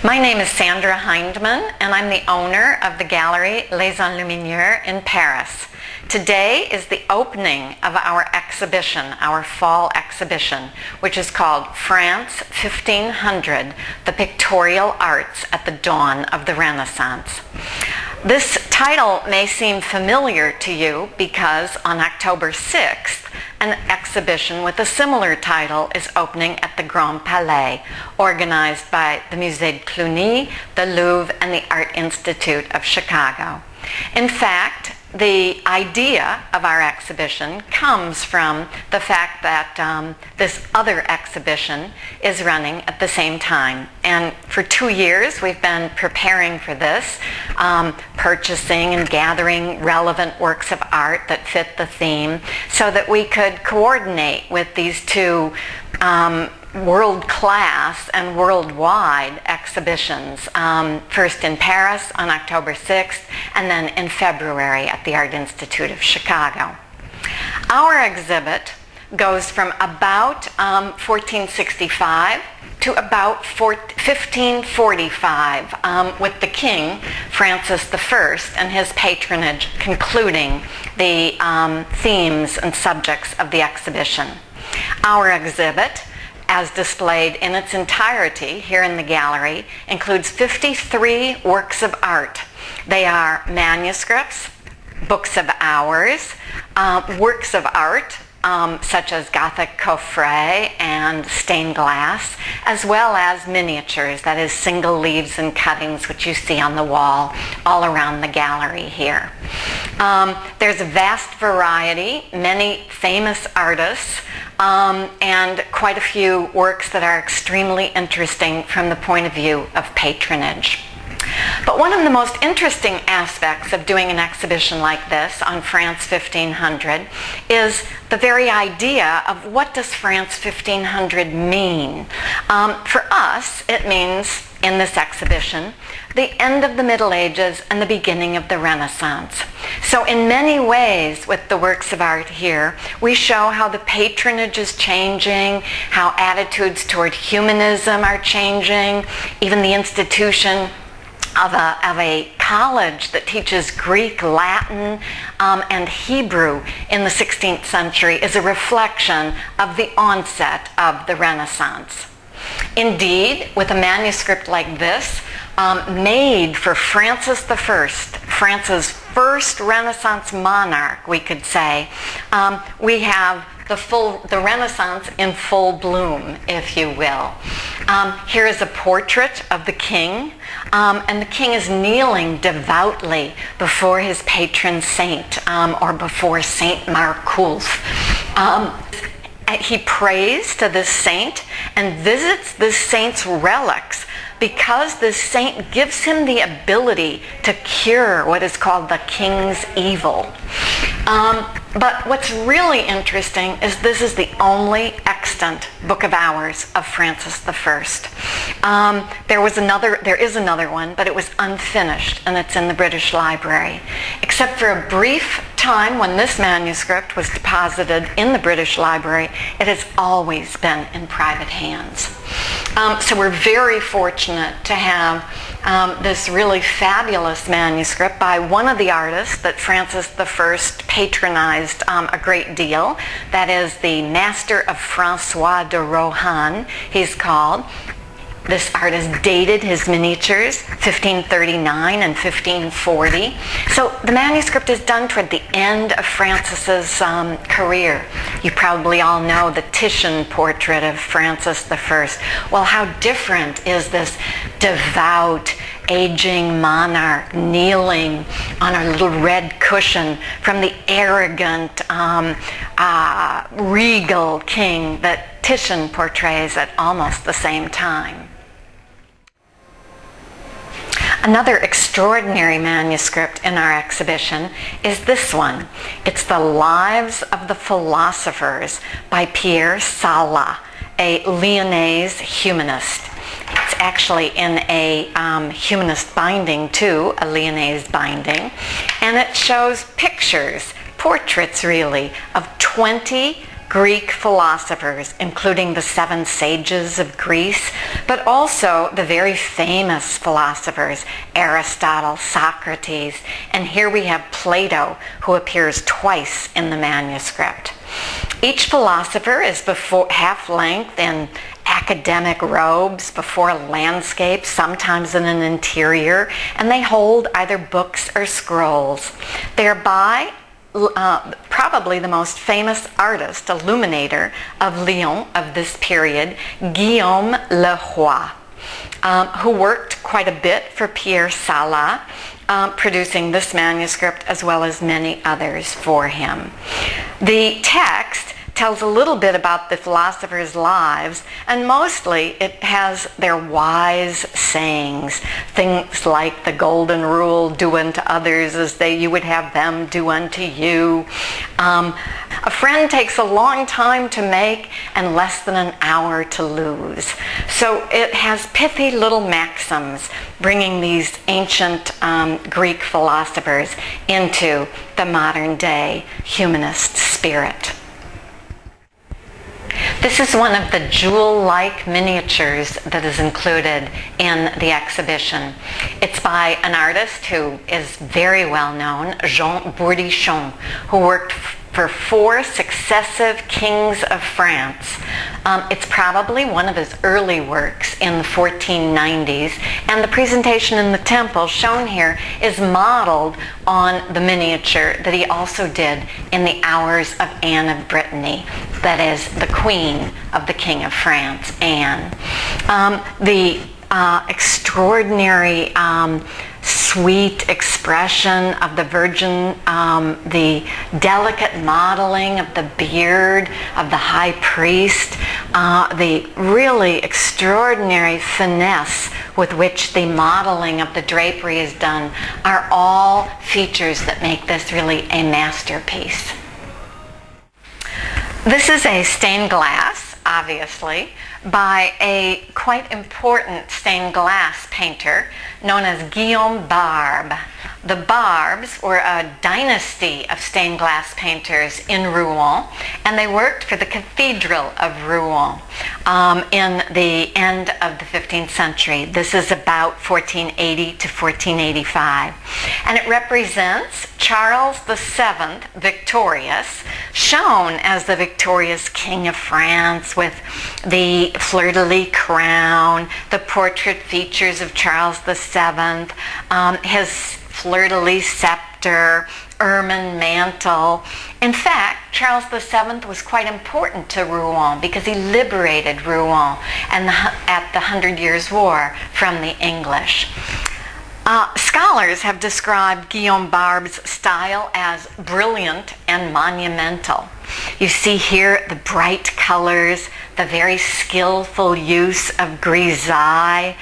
My name is Sandra Hindman, and I'm the owner of the gallery Les Enlumineurs in Paris. Today is the opening of our exhibition, our fall exhibition, which is called France 1500, the Pictorial Arts at the Dawn of the Renaissance. This title may seem familiar to you because on October 6th, an exhibition with a similar title is opening at the Grand Palais, organized by the Musée de Cluny, the Louvre, and the Art Institute of Chicago. In fact, the idea of our exhibition comes from the fact that this other exhibition is running at the same time. And for 2 years, we've been preparing for this, purchasing and gathering relevant works of art that fit the theme so that we could coordinate with these two world-class and worldwide exhibitions, first in Paris on October 6th and then in February at the Art Institute of Chicago. Our exhibit goes from about 1465 to about 1545 with the King, Francis I, and his patronage concluding the themes and subjects of the exhibition. Our exhibit, as displayed in its entirety here in the gallery, includes 53 works of art. They are manuscripts, books of hours, works of art such as Gothic coffrets and stained glass, as well as miniatures, that is single leaves and cuttings, which you see on the wall all around the gallery here. There's a vast variety, many famous artists, and quite a few works that are extremely interesting from the point of view of patronage. But one of the most interesting aspects of doing an exhibition like this on France 1500 is the very idea of what does France 1500 mean. For us, it means, in this exhibition, the end of the Middle Ages and the beginning of the Renaissance. So in many ways with the works of art here, we show how the patronage is changing, how attitudes toward humanism are changing, even the institution of a college that teaches Greek, Latin, and Hebrew in the 16th century is a reflection of the onset of the Renaissance. Indeed, with a manuscript like this, made for Francis I, France's first Renaissance monarch, we could say, we have the Renaissance in full bloom, if you will. Here is a portrait of the king, and the king is kneeling devoutly before his patron saint, or before Saint Marculf. He prays to this saint and visits this saint's relics because this saint gives him the ability to cure what is called the king's evil. But what's really interesting is this is the only extant book of hours of Francis I. There is another one, but it was unfinished, and it's in the British Library. Except for a brief time when this manuscript was deposited in the British Library, it has always been in private hands. So we're very fortunate to have this really fabulous manuscript by one of the artists that Francis I patronized a great deal. That is the Master of François de Rohan, he's called. This artist dated his miniatures 1539 and 1540. So the manuscript is done toward the end of Francis's career. You probably all know the Titian portrait of Francis I. Well, how different is this devout, aging monarch kneeling on a little red cushion from the arrogant, regal king that Titian portrays at almost the same time. Another extraordinary manuscript in our exhibition is this one. It's The Lives of the Philosophers by Pierre Sala, a Lyonnese humanist. It's actually in a humanist binding too, a Lyonnese binding, and it shows pictures, portraits really, of 20 Greek philosophers, including the 7 sages of Greece, but also the very famous philosophers, Aristotle, Socrates, and here we have Plato, who appears twice in the manuscript. Each philosopher is half-length in academic robes before a landscape, sometimes in an interior, and they hold either books or scrolls. They are by probably the most famous artist, illuminator of Lyon of this period, Guillaume Le Roy, who worked quite a bit for Pierre Sala, producing this manuscript as well as many others for him. The text tells a little bit about the philosophers' lives, and mostly it has their wise sayings, things like the golden rule, do unto others as you would have them do unto you. A friend takes a long time to make and less than an hour to lose. So it has pithy little maxims bringing these ancient Greek philosophers into the modern day humanist spirit. This is one of the jewel-like miniatures that is included in the exhibition. It's by an artist who is very well known, Jean Bourdichon, who worked for 4 successive kings of France. It's probably one of his early works in the 1490s, and the presentation in the temple shown here is modeled on the miniature that he also did in the Hours of Anne of Brittany, that is the queen of the King of France, Anne. The extraordinary sweet expression of the Virgin, the delicate modeling of the beard of the high priest, the really extraordinary finesse with which the modeling of the drapery is done are all features that make this really a masterpiece. This is a stained glass, obviously, by a quite important stained glass painter known as Guillaume Barbe. The Barbes were a dynasty of stained glass painters in Rouen, and they worked for the Cathedral of Rouen in the end of the 15th century. This is about 1480 to 1485. And it represents Charles VII, victorious, shown as the victorious King of France with the fleur-de-lis crown, the portrait features of Charles VII, his fleur-de-lis scepter, ermine mantle. In fact, Charles VII was quite important to Rouen because he liberated Rouen at the 100 Years' War from the English. Scholars have described Guillaume Barbe's style as brilliant and monumental. You see here the bright colors, the very skillful use of grisaille,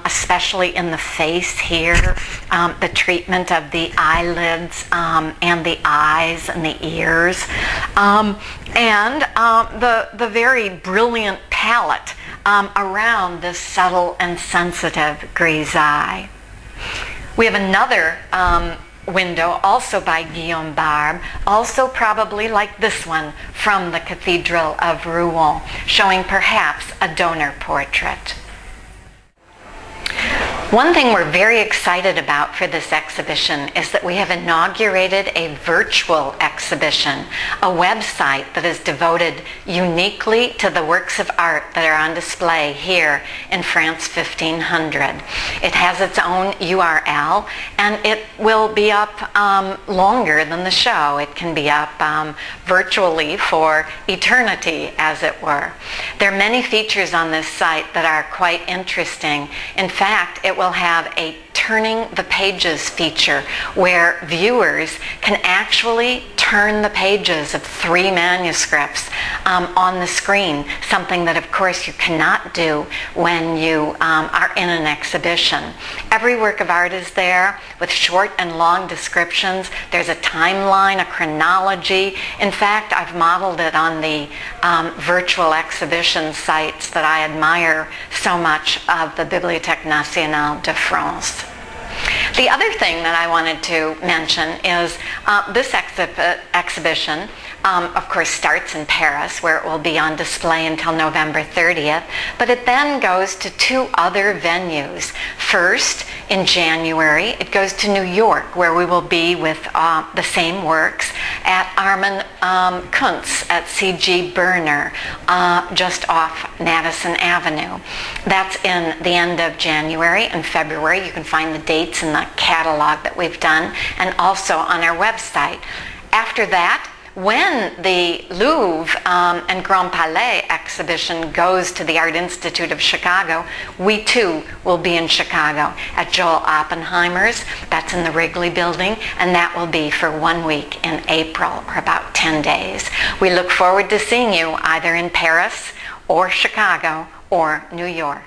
especially in the face here, the treatment of the eyelids and the eyes and the ears, and the very brilliant palette around this subtle and sensitive grisaille. We have another window, also by Guillaume Barbe, also probably like this one from the Cathedral of Rouen, showing perhaps a donor portrait. One thing we're very excited about for this exhibition is that we have inaugurated a virtual exhibition, a website that is devoted uniquely to the works of art that are on display here in France 1500. It has its own URL, and it will be up longer than the show. It can be up virtually for eternity, as it were. There are many features on this site that are quite interesting. In fact, it will have a turning the pages feature where viewers can actually turn the pages of 3 manuscripts on the screen, something that of course you cannot do when you are in an exhibition. Every work of art is there with short and long descriptions. There's a timeline, a chronology. In fact, I've modeled it on the virtual exhibition sites that I admire so much of the Bibliothèque Nationale de France. The other thing that I wanted to mention is this exhibition of course, starts in Paris, where it will be on display until November 30th, but it then goes to 2 other venues. First, in January, it goes to New York, where we will be with the same works at Armin Kuntz at C.G. Berner, just off Madison Avenue. That's in the end of January and February. You can find the dates in the catalog that we've done, and also on our website. After that, when the Louvre and Grand Palais exhibition goes to the Art Institute of Chicago, we too will be in Chicago at Joel Oppenheimer's. That's in the Wrigley Building, and that will be for 1 week in April, or about 10 days. We look forward to seeing you either in Paris or Chicago or New York.